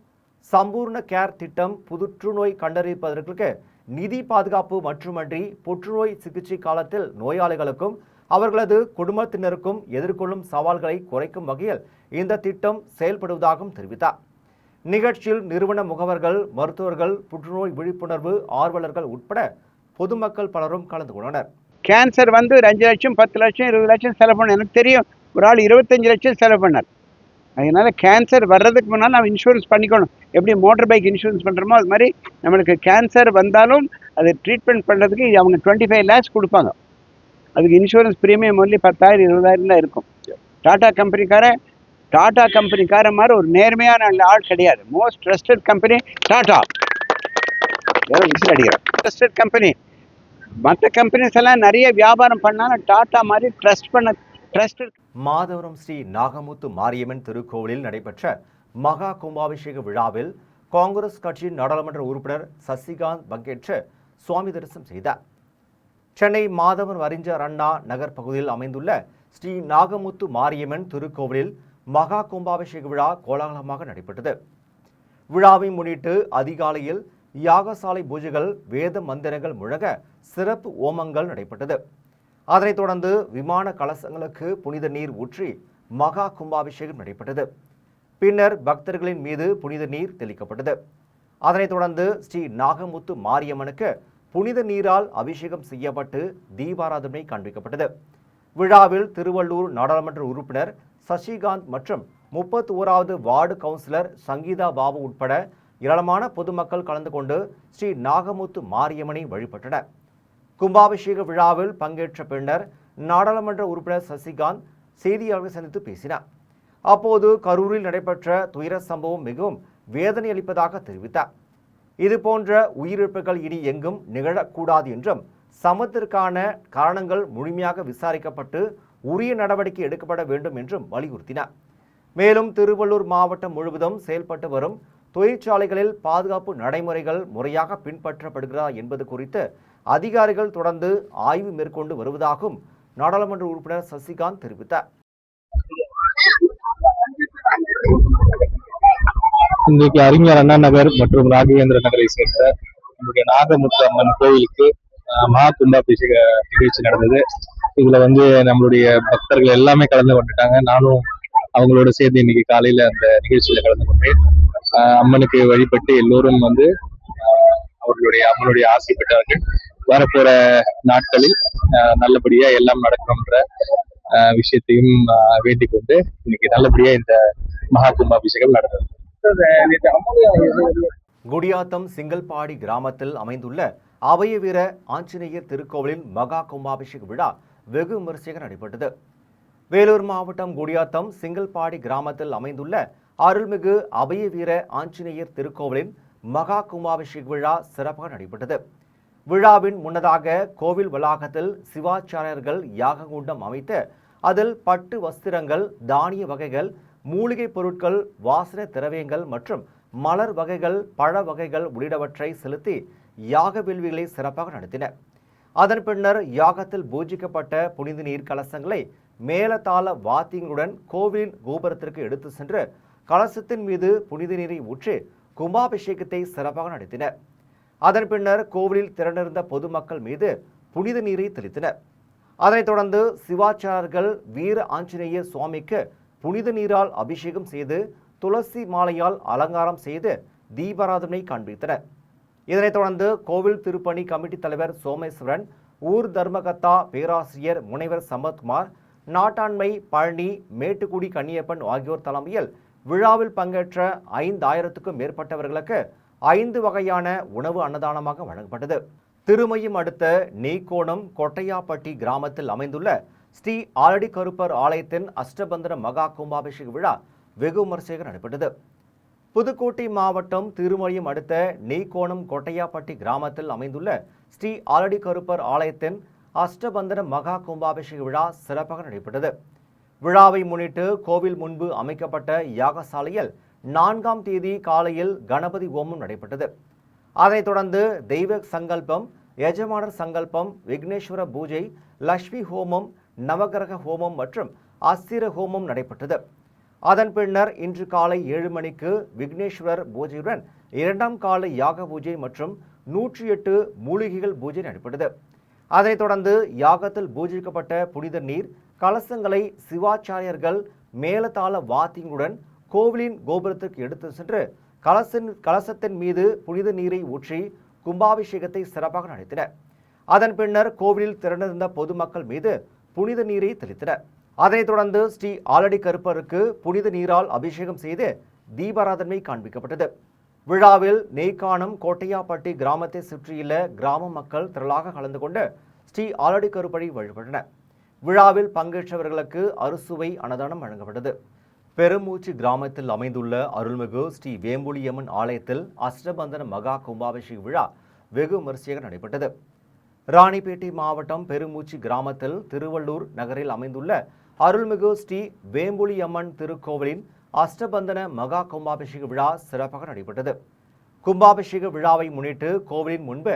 சம்பூர்ண கேர் திட்டம் புற்றுநோய் கண்டறிப்பதற்கு நிதி பாதுகாப்பு மட்டுமன்றி புற்றுநோய் சிகிச்சை காலத்தில் நோயாளிகளுக்கும் அவர்களது குடும்பத்தினருக்கும் எதிர்கொள்ளும் சவால்களை குறைக்கும் வகையில் இந்த திட்டம் செயல்படுவதாகவும் தெரிவித்தார். நிகழ்ச்சியில் நிறுவன முகவர்கள், மருத்துவர்கள், புற்றுநோய் விழிப்புணர்வு ஆர்வலர்கள் உட்பட பொதுமக்கள் பலரும் கலந்து கொண்டனர். கேன்சர் வந்து 5 லட்சம் 10 லட்சம் 20 லட்சம் செலவு பண்ண எனக்கு தெரியும். ஒரு ஆள் 25 லட்சம் செலவு பண்ணார். அதனால கேன்சர் வர்றதுக்கு முன்னால் நம்ம இன்சூரன்ஸ் பண்ணிக்கணும். எப்படி மோட்டர் பைக் இன்சூரன்ஸ் பண்ணுறோமோ அது மாதிரி நம்மளுக்கு கேன்சர் வந்தாலும் அதை ட்ரீட்மெண்ட் பண்ணுறதுக்கு அவங்க 25 lakhs கொடுப்பாங்க. அதுக்கு இன்சூரன்ஸ் ப்ரீமியம் ஒன்லி 10,000 20,000 தான் இருக்கும். டாடா கம்பெனிக்கார மாதிரி ஒரு நேர்மையான ஆள் கிடையாது. Most trusted company Tata. Whistle அடிக்கிறோம். Trusted company. மற்ற கம்பெனிஸ் எல்லாம் நிறைய வியாபாரம் பண்ணாலும் டாடா மாதிரி ட்ரஸ்டட். மாதவரம் ஸ்ரீ நாகமுத்து மாரியம்மன் திருக்கோவிலில் நடைபெற்ற மகா கும்பாபிஷேக விழாவில் காங்கிரஸ் கட்சியின் நாடாளுமன்ற உறுப்பினர் சசிகாந்த் பங்கேற்று சுவாமி தரிசனம் செய்தார். சென்னை மாதவன் அறிஞர் அண்ணா நகர் பகுதியில் அமைந்துள்ள ஸ்ரீ நாகமுத்து மாரியம்மன் திருக்கோவிலில் மகா கும்பாபிஷேக விழா கோலாகலமாக நடைபெற்றது. விழாவை முன்னிட்டு அதிகாலையில் யாகசாலை பூஜைகள், வேத மந்திரங்கள் முழங்க சிறப்பு ஓமங்கள் நடைபெற்றது. அதனைத் தொடர்ந்து விமான கலசங்களுக்கு புனித நீர் ஊற்றி மகா கும்பாபிஷேகம் நடைபெற்றது. பின்னர் பக்தர்களின் மீது புனித நீர் தெளிக்கப்பட்டது. அதனைத் தொடர்ந்து ஸ்ரீ நாகமுத்து மாரியம்மனுக்கு புனித நீரால் அபிஷேகம் செய்யப்பட்டு தீபாராதனை காண்பிக்கப்பட்டது. விழாவில் திருவள்ளூர் நாடாளுமன்ற உறுப்பினர் சசிகாந்த் மற்றும் 31வது வார்டு கவுன்சிலர் சங்கீதா பாபு உட்பட ஏராளமான பொதுமக்கள் கலந்து கொண்டு ஸ்ரீ நாகமுத்து மாரியம்மனை வழிபட்டனர். கும்பாபிஷேக விழாவில் பங்கேற்ற பின்னர் நாடாளுமன்ற உறுப்பினர் சசிகாந்த் செய்தியாளர்களை சந்தித்து பேசினார். அப்போது கரூரில் நடைபெற்ற துயர சம்பவம் மிகவும் வேதனை அளிப்பதாக தெரிவித்தார். இதுபோன்ற உயிரிழப்புகள் இனி எங்கும் நிகழக்கூடாது என்றும் சம்பவத்திற்கான காரணங்கள் முழுமையாக விசாரிக்கப்பட்டு உரிய நடவடிக்கை எடுக்கப்பட வேண்டும் என்றும் வலியுறுத்தினார். மேலும் திருவள்ளூர் மாவட்டம் முழுவதும் செயல்பட்டு வரும் தொழிற்சாலைகளில் பாதுகாப்பு நடைமுறைகள் முறையாக பின்பற்றப்படுகிறதா என்பது குறித்து அதிகாரிகள் தொடர்ந்து ஆய்வு மேற்கொண்டு வருவதாகவும் நாடாளுமன்ற உறுப்பினர் சசிகாந்த் தெரிவித்தார். இன்றைக்கு அறிஞர் அண்ணா நகர் மற்றும் ராகவேந்திர நகரை சேர்ந்த நம்முடைய நாகமுத்து அம்மன் கோவிலுக்கு மகா கும்பாபிஷேக நிகழ்ச்சி நடந்தது. இதுல நம்மளுடைய பக்தர்கள் எல்லாமே கலந்து கொண்டுட்டாங்க. நானும் அவங்களோட சேர்ந்து இன்னைக்கு காலையில அந்த நிகழ்ச்சியில கலந்து கொண்டேன். அம்மனுக்கு வழிபட்டு எல்லோரும் அம்மனுடைய ஆசை பெற்றார்கள். வரப்போற நாட்களில் நல்லபடியா எல்லாம் நடக்கணும்ன்ற விஷயத்தையும் வேண்டிக் கொண்டு இன்னைக்கு நல்லபடியா இந்த மகா கும்பாபிஷேகம் நடந்தது. குடியாத்தம் சிங்கல்பாடி கிராமத்தில் அமைந்துள்ள அபய வீர ஆஞ்சநேயர் திருக்கோவிலின் மகா கும்பாபிஷேக விழா வெகு விமரிசையாக நடைபெற்றது. வேலூர் மாவட்டம் குடியாத்தம் சிங்கல்பாடி கிராமத்தில் அமைந்துள்ள அருள்மிகு அபய வீர ஆஞ்சநேயர் திருக்கோவிலின் மகா கும்பாபிஷேக விழா சிறப்பாக நடைபெற்றது. விழாவின் முன்னதாக கோவில் வளாகத்தில் சிவாச்சாரியர்கள் யாக குண்டம் அமைத்து அதில் பட்டு வஸ்திரங்கள், தானிய வகைகள், மூலிகை பொருட்கள், வாசனை திரவியங்கள் மற்றும் மலர் வகைகள், பழ வகைகள் உள்ளிட்டவற்றை செலுத்தி யாக வேள்விகளை சிறப்பாக நடத்தினர். அதன் பின்னர் யாகத்தில் பூஜிக்கப்பட்ட புனித நீர் கலசங்களை மேலதாள வாத்தியங்களுடன் கோவிலின் கோபுரத்திற்கு எடுத்து சென்று கலசத்தின் மீது புனித நீரை ஊற்றி கும்பாபிஷேகத்தை சிறப்பாக நடத்தினர். அதன் பின்னர் கோவிலில் திரண்டிருந்த பொதுமக்கள் மீது புனித நீரை தெளித்தனர். அதனைத் தொடர்ந்து சிவாச்சாரியர்கள் வீர ஆஞ்சநேயர் சுவாமிக்கு புனித நீரால் அபிஷேகம் செய்து துளசி மாலையால் அலங்காரம் செய்து தீபாராதனை காண்பித்தனர். இதனைத் தொடர்ந்து கோவில் திருப்பணி கமிட்டி தலைவர் சோமேஸ்வரன், ஊர் தர்மகத்தா பேராசிரியர் முனைவர் சம்பத்குமார், நாட்டாண்மை பழனி, மேட்டுக்குடி கன்னியப்பன் ஆகியோர் தலைமையில் விழாவில் பங்கேற்ற 5000க்கும் மேற்பட்டவர்களுக்கு 5 வகையான உணவு அன்னதானமாக வழங்கப்பட்டது. திருமயம் அடுத்த நெய்க்கோணம் கொட்டையாப்பட்டி கிராமத்தில் அமைந்துள்ள ஸ்ரீ ஆலடி கருப்பர் ஆலயத்தின் அஷ்டபந்தன மகா கும்பாபிஷேக விழா வெகு விமரிசையாக நடைபெற்றது. புதுக்கோட்டை மாவட்டம் திருமயம் அடுத்த நெய்க்கோணம் கொட்டையாப்பட்டி கிராமத்தில் அமைந்துள்ள ஸ்ரீ ஆலடி கருப்பர் ஆலயத்தின் அஷ்டபந்தன மகா கும்பாபிஷேக விழா சிறப்பாக நடைபெற்றது. விழாவை முன்னிட்டு கோவில் முன்பு அமைக்கப்பட்ட யாகசாலையில் 4ஆம் தேதி காலையில் கணபதி ஹோமம் நடைபெற்றது. அதைத் தொடர்ந்து தெய்வ சங்கல்பம், எஜமானர் சங்கல்பம், விக்னேஸ்வர பூஜை, லக்ஷ்மி ஹோமம், நவகிரக ஹோமம் மற்றும் அஸ்திர ஹோமம் நடைபெற்றது. அதன் பின்னர் இன்று காலை 7 மணிக்கு விக்னேஸ்வரர் பூஜையுடன் 2ஆம் கால யாக பூஜை மற்றும் 108 மூலிகைகள் பூஜை நடைபெற்றது. அதைத் தொடர்ந்து யாகத்தில் பூஜிக்கப்பட்ட புனித நீர் கலசங்களை சிவாச்சாரியர்கள் மேலதாள வாத்தியங்களுடன் கோவிலின் கோபுரத்திற்கு எடுத்து சென்று கலசத்தின் மீது புனித நீரை ஊற்றி கும்பாபிஷேகத்தை சிறப்பாக நடத்தினர். அதன் பின்னர் கோவிலில் திரண்டிருந்த பொதுமக்கள் மீது புனித நீரை தெளித்தனர். அதனைத் தொடர்ந்து ஸ்ரீ ஆலடி கருப்பருக்கு புனித நீரால் அபிஷேகம் செய்து தீபாராதனை காண்பிக்கப்பட்டது. விழாவில் நெய்க்கானம் கோட்டையாப்பட்டி கிராமத்தை சுற்றியுள்ள கிராம மக்கள் திரளாக கலந்து கொண்டு ஸ்ரீ ஆலடி கருப்பரை வழிபட்டனர். விழாவில் பங்கேற்றவர்களுக்கு அறுசுவை அன்னதானம் வழங்கப்பட்டது. பெருமூச்சு கிராமத்தில் அமைந்துள்ள அருள்மிகு ஸ்ரீ வேம்புலியம்மன் ஆலயத்தில் அஷ்டபந்தன மகா கும்பாபிஷேக விழா வெகு விமரிசையாக நடைபெற்றது. ராணிப்பேட்டை மாவட்டம் பெருமூச்சு கிராமத்தில் திருவள்ளூர் நகரில் அமைந்துள்ள அருள்மிகு ஸ்ரீ வேம்புலியம்மன் திருக்கோவிலின் அஷ்டபந்தன மகா கும்பாபிஷேக விழா சிறப்பாக நடைபெற்றது. கும்பாபிஷேக விழாவை முன்னிட்டு கோவிலின் முன்பு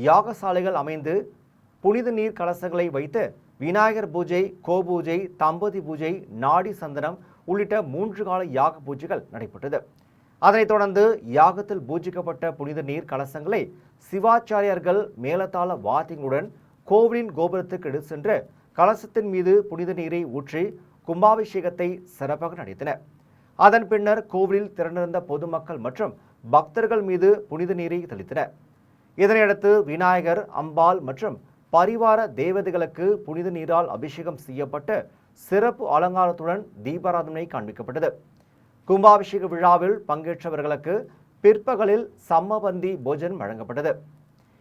யாகசாலைகள் அமைந்து புனித நீர் கலசங்களை வைத்து விநாயகர் பூஜை, கோபூஜை, தம்பதி பூஜை, நாடி சந்தனம் உள்ளிட்ட 3 கால யாக பூஜைகள் நடைபெற்றது. அதனைத் தொடர்ந்து யாகத்தில் பூஜிக்கப்பட்ட புனித நீர் கலசங்களை சிவாச்சாரியர்கள் மேலதாள வாத்தியங்களுடன் கோவிலின் கோபுரத்துக்கு எடுத்து சென்று கலசத்தின் மீது புனித நீரை ஊற்றி கும்பாபிஷேகத்தை சிறப்பாக நடத்தினர். அதன் பின்னர் கோவிலில் திரண்டிருந்த பொதுமக்கள் மற்றும் பக்தர்கள் மீது புனித நீரை தெளித்தனர். இதனையடுத்து விநாயகர், அம்பாள் மற்றும் பரிவார தேவதைகளுக்கு புனித நீரால் அபிஷேகம் செய்யப்பட்டு சிறப்பு அலங்காரத்துடன் தீபாராதனை காண்பிக்கப்பட்டது. கும்பாபிஷேக விழாவில் பங்கேற்றவர்களுக்கு பிற்பகலில் சம்மபந்தி போஜனம் வழங்கப்பட்டது.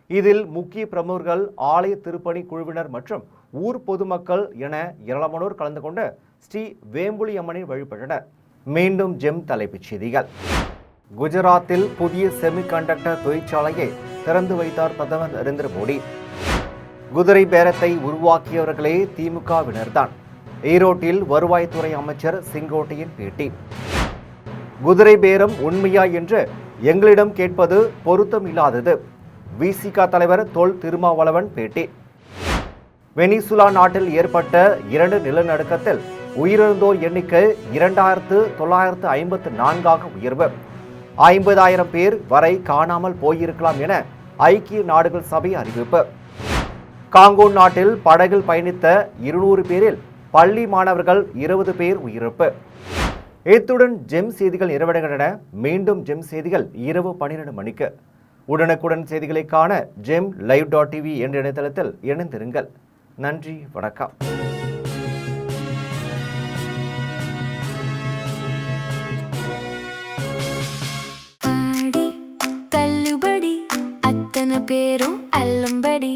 இதில் முக்கிய பிரமுகர்கள், ஆலய திருப்பணி குழுவினர் மற்றும் ஊர் பொதுமக்கள் என ஏராளமானோர் கலந்து கொண்டு ஸ்ரீ வேம்புலி அம்மனை வழிபட்டனர். மீண்டும் ஜெம் தலைப்புச் செய்திகள். குஜராத்தில் புதிய செமிகண்டக்டர் தொழிற்சாலையை திறந்து வைத்தார் பிரதமர் நரேந்திர மோடி. குதிரை பேரத்தை உருவாக்கியவர்களே திமுகவினர்தான். ஈரோட்டில் வருவாய்த்துறை அமைச்சர் செங்கோட்டையன் பேட்டி. குதிரை பேரம் உண்மையா என்று எங்களிடம் கேட்பது பொருத்தம் இல்லாதது. விசிக தலைவர் தொல் திருமாவளவன் பேட்டி. வெனிசுலா நாட்டில் ஏற்பட்ட 2 நிலநடுக்கத்தில் உயிரிழந்தோர் எண்ணிக்கை 2954 உயர்வு. 50,000 பேர் வரை காணாமல் போயிருக்கலாம் என ஐக்கிய நாடுகள் சபை அறிவிப்பு. காங்கோ நாட்டில் படகில் பயணித்த 200 பேரில் பள்ளி மாணவர்கள் 20 பேர் உயிரிழப்பு. இத்துடன் ஜெம் செய்திகள் நிறைவடைகின்றன. மீண்டும் ஜெம் செய்திகள் இரவு 12 மணிக்கு. உடனுக்குடன் செய்திகளை காண ஜெம் live.tv என்ற இணையதளத்தில் இணைந்திருங்கள். நன்றி, வணக்கம். பேரும் அல்லும்படி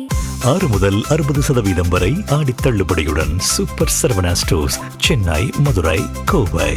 6 முதல் 60% வரை ஆடி தள்ளுபடியுடன் சூப்பர் சரவணா ஸ்டோர்ஸ், சென்னை, மதுரை, கோவை.